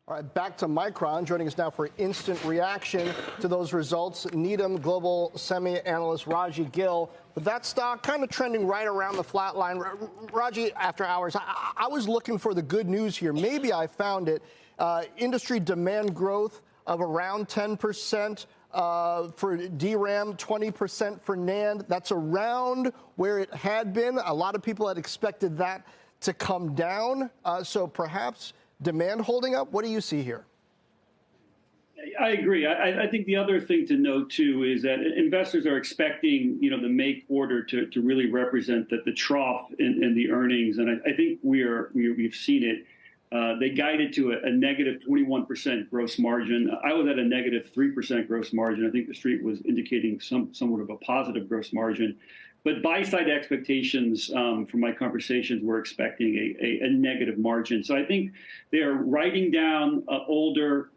All right, back to Micron. Joining us now for instant reaction to those results, Needham global semi-analyst Raji Gill. But that stock kind of trending right around the flat line. Raji, after hours, I was looking for the good news here. Maybe I found it. Industry demand growth of around 10% for DRAM, 20% for NAND. That's around where it had been. A lot of people had expected that to come down. So perhaps demand holding up? What do you see here? I agree. I think the other thing to note, too, is that investors are expecting, the May quarter to really represent the trough in the earnings. And I think we've seen it. They guided to a negative 21% gross margin. I was at a negative 3% gross margin. I think the street was indicating somewhat of a positive gross margin. But buy-side expectations from my conversations were expecting a negative margin. So I think they are writing down older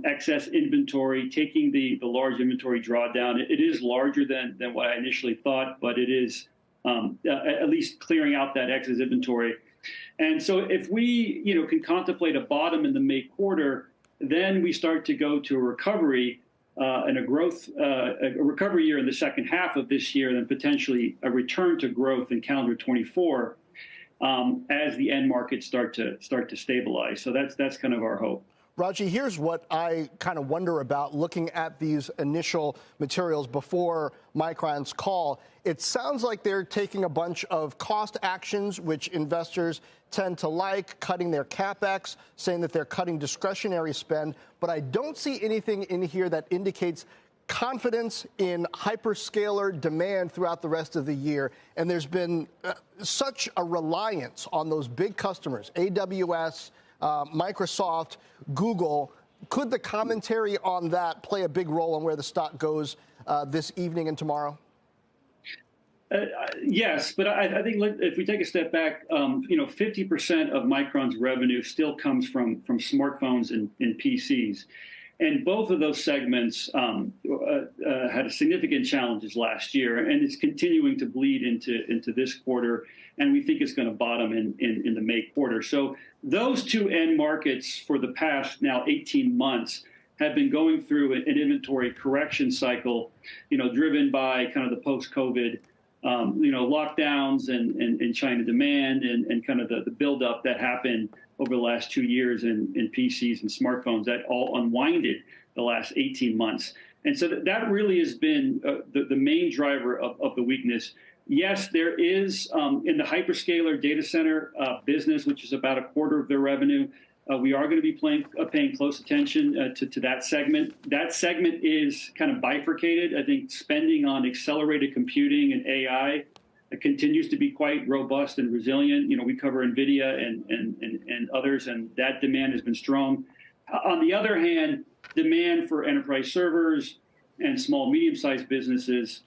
excess inventory, taking the large inventory drawdown. It is larger than what I initially thought, but it is at least clearing out that excess inventory. And so if we can contemplate a bottom in the May quarter, then we start to go to a recovery and a recovery year in the second half of this year, and then potentially a return to growth in calendar 24 as the end markets start to stabilize. So that's kind of our hope. Raji, here's what I kind of wonder about looking at these initial materials before Micron's call. It sounds like they're taking a bunch of cost actions, which investors tend to like, cutting their CapEx, saying that they're cutting discretionary spend. But I don't see anything in here that indicates confidence in hyperscaler demand throughout the rest of the year. And there's been such a reliance on those big customers, AWS, Microsoft, Google. Could the commentary on that play a big role in where the stock goes this evening and tomorrow? Yes, but I think if we take a step back, 50% of Micron's revenue still comes from smartphones and PCs. And both of those segments had significant challenges last year, and it's continuing to bleed into this quarter, and we think it's going to bottom in the May quarter. So those two end markets for the past now 18 months have been going through an inventory correction cycle, driven by kind of the post-COVID lockdowns and China demand and kind of the buildup that happened over the last 2 years in PCs and smartphones that all unwinded the last 18 months. And so that really has been the main driver of the weakness. Yes, there is in the hyperscaler data center business, which is about a quarter of their revenue, we are going to be paying close attention to that segment. That segment is kind of bifurcated. I think spending on accelerated computing and AI continues to be quite robust and resilient. We cover NVIDIA and others, and that demand has been strong. On the other hand, demand for enterprise servers and small, medium-sized businesses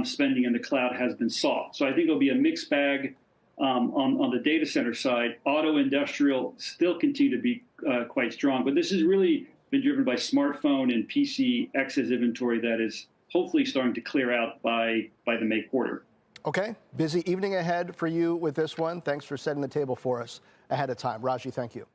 spending in the cloud has been soft. So I think it'll be a mixed bag on the data center side. Auto, industrial still continue to be quite strong, but this has really been driven by smartphone and PC excess inventory that is hopefully starting to clear out by the May quarter. Okay, busy evening ahead for you with this one. Thanks for setting the table for us ahead of time. Raji, thank you.